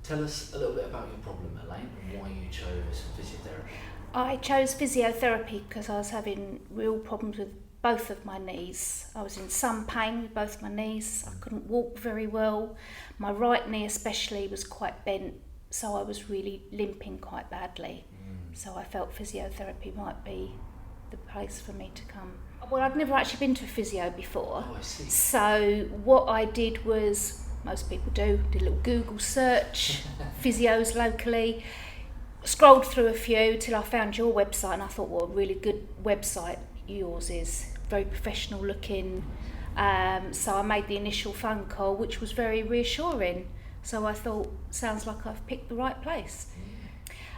Tell us a little bit about your problem, Elaine, and why you chose physiotherapy. I chose physiotherapy because I was having real problems with both of my knees. I was in some pain with both my knees. I couldn't walk very well. My right knee especially was quite bent, so I was really limping quite badly. So I felt physiotherapy might be the place for me to come. Well, I'd never actually been to a physio before. Oh, I see. So what I did was, most people do, did a little Google search, physios locally, scrolled through a few till I found your website, and I thought, what a really good website yours is, very professional looking. So I made the initial phone call, which was very reassuring. So I thought, sounds like I've picked the right place.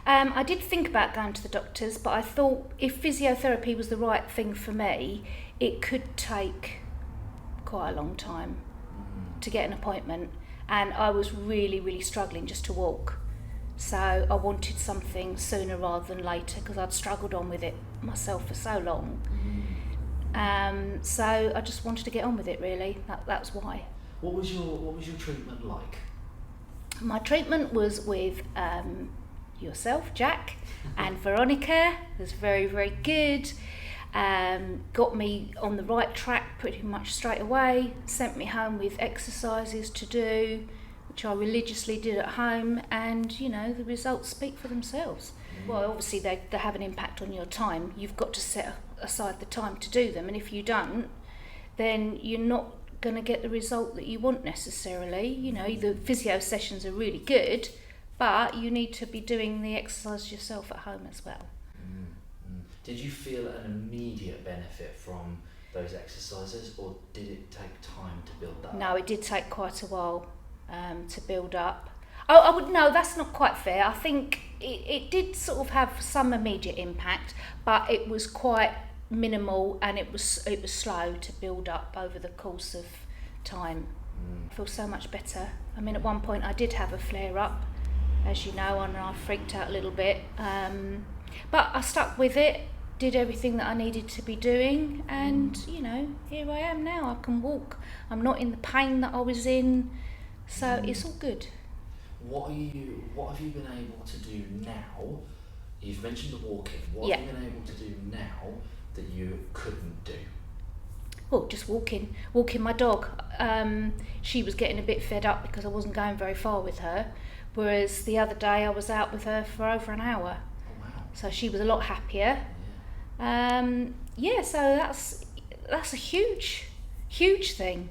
I did think about going to the doctors, but I thought if physiotherapy was the right thing for me, it could take quite a long time to get an appointment, and I was really, really struggling just to walk. So I wanted something sooner rather than later because I'd struggled on with it myself for so long. So I just wanted to get on with it, really. That's why. What was your treatment like? My treatment was with yourself, Jack, and Veronica. It was very, very good. Got me on the right track pretty much straight away, sent me home with exercises to do, which I religiously did at home, and the results speak for themselves. Well, obviously they have an impact on your time. You've got to set aside the time to do them, and if you don't, then you're not going to get the result that you want necessarily. The physio sessions are really good, but you need to be doing the exercise yourself at home as well. Did you feel an immediate benefit from those exercises, or did it take time to build that up? No, it did take quite a while to build up. No, that's not quite fair. I think it did sort of have some immediate impact, but it was quite minimal, and it was slow to build up over the course of time. I feel so much better. I mean, at one point I did have a flare up, as you know, and I freaked out a little bit. But I stuck with it, did everything that I needed to be doing, and here I am now. I can walk. I'm not in the pain that I was in, so it's all good. What have you been able to do now? You've mentioned the walking. What have you been able to do now that you couldn't do? Well, just walking my dog. She was getting a bit fed up because I wasn't going very far with her, whereas the other day I was out with her for over an hour. Oh, wow. So she was a lot happier. So that's a huge thing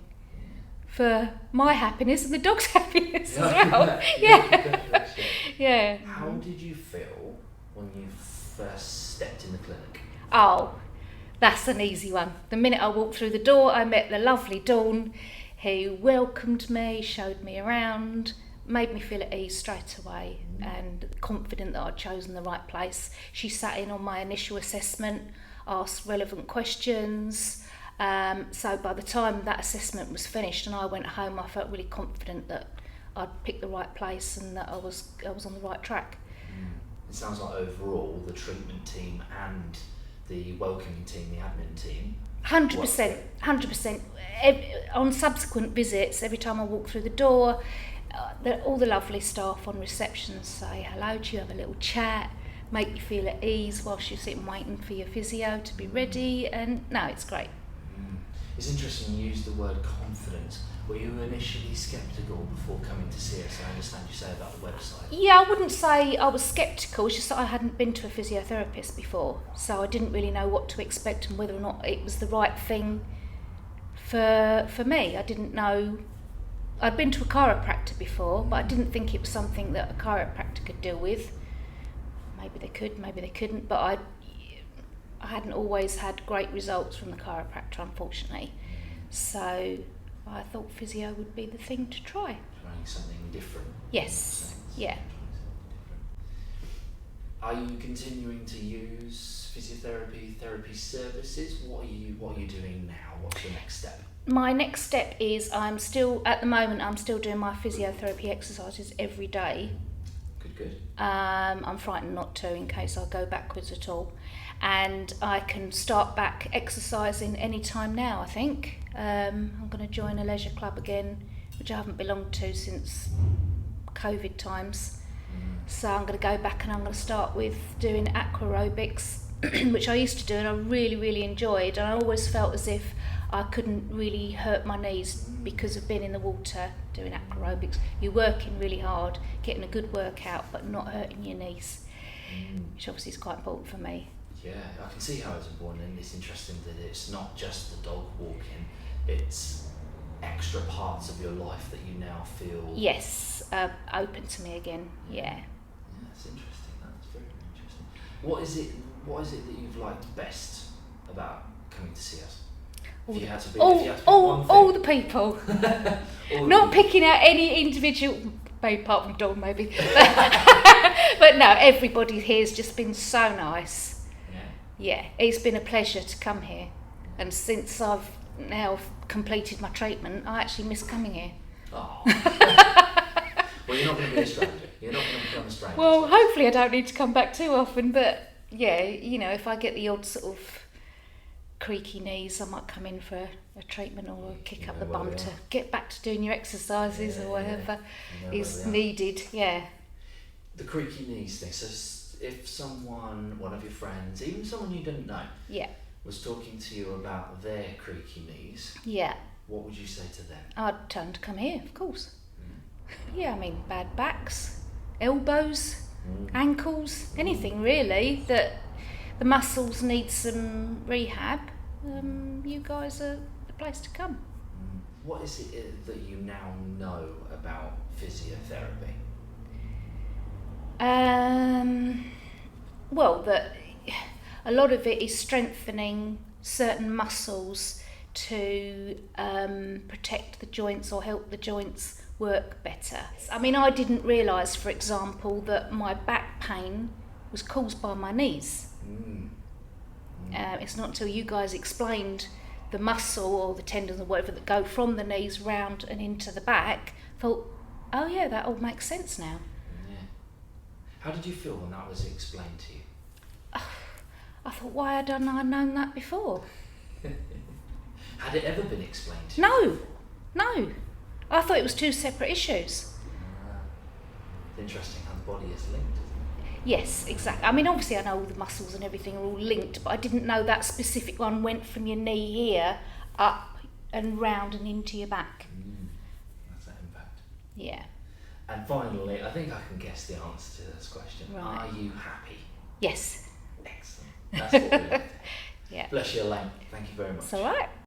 for my happiness and the dog's happiness as well. Yeah. How did you feel when you first stepped in the clinic? Oh, that's an easy one. The minute I walked through the door, I met the lovely Dawn, who welcomed me, showed me around, made me feel at ease straight away, and confident that I'd chosen the right place. She sat in on my initial assessment, asked relevant questions. So by the time that assessment was finished and I went home, I felt really confident that I'd picked the right place and that I was on the right track. It sounds like overall the treatment team and the welcoming team, the admin team. 100%. On subsequent visits, every time I walk through the door, all the lovely staff on reception say hello to you, have a little chat, make you feel at ease whilst you're sitting waiting for your physio to be ready, and no, it's great. It's interesting you used the word confidence. Were you initially sceptical before coming to see us? I understand you say about the website. Yeah, I wouldn't say I was sceptical, it's just that I hadn't been to a physiotherapist before, so I didn't really know what to expect and whether or not it was the right thing for me. I didn't know. I'd been to a chiropractor before, but I didn't think it was something that a chiropractor could deal with. Maybe they could, maybe they couldn't, but I hadn't always had great results from the chiropractor, unfortunately. So I thought physio would be the thing to try. Trying something different. Yes, yeah. Are you continuing to use therapy services? What are you doing now? What's your next step? My next step is I'm still doing my physiotherapy exercises every day. Good. I'm frightened not to, in case I go backwards at all. And I can start back exercising any time now, I think. I'm going to join a leisure club again, which I haven't belonged to since COVID times. So I'm going to go back and I'm going to start with doing aquarobics, which I used to do and I really, really enjoyed. And I always felt as if I couldn't really hurt my knees because of being in the water doing aquarobics. You're working really hard, getting a good workout, but not hurting your knees, which obviously is quite important for me. Yeah, I can see how it's important, and it's interesting that it's not just the dog walking, it's extra parts of your life that you now feel... Yes, open to me again, yeah. Yeah, that's interesting. That's very, very interesting. What is it that you've liked best about coming to see us? All the people. Not people. picking out any individual, maybe apart from Dawn maybe. But no, everybody here has just been so nice. Yeah, it's been a pleasure to come here. And since I've now completed my treatment, I actually miss coming here. Oh. Well, you're not going to be a stranger. You're not going to become a stranger. Well, hopefully I don't need to come back too often, but yeah, you know, if I get the odd sort of creaky knees, I might come in for a treatment or a kick up the bum to get back to doing your exercises or whatever is needed, yeah. The creaky knees thing, so if someone, one of your friends, even someone you didn't know, was talking to you about their creaky knees, what would you say to them? I'd tell them to come here, of course. Yeah, I mean, bad backs, elbows, ankles, anything really that the muscles need some rehab, you guys are the place to come. What is it that you now know about physiotherapy? Well, that a lot of it is strengthening certain muscles to protect the joints or help the joints work better. I mean, I didn't realise, for example, that my back pain was caused by my knees. It's not until you guys explained the muscle or the tendons or whatever that go from the knees round and into the back, I thought, oh yeah, that all makes sense now. Yeah. How did you feel when that was explained to you? I thought, why hadn't I known that before? Had it ever been explained to you? No. I thought it was two separate issues. It's interesting how the body is linked, isn't it? Yes, exactly. I mean, obviously I know all the muscles and everything are all linked, but I didn't know that specific one went from your knee here up and round and into your back. That's that impact. Yeah. And finally, I think I can guess the answer to this question. Right. Are you happy? Yes. Excellent. That's what we like. Yeah. Bless you, Elaine. Thank you very much. It's all right.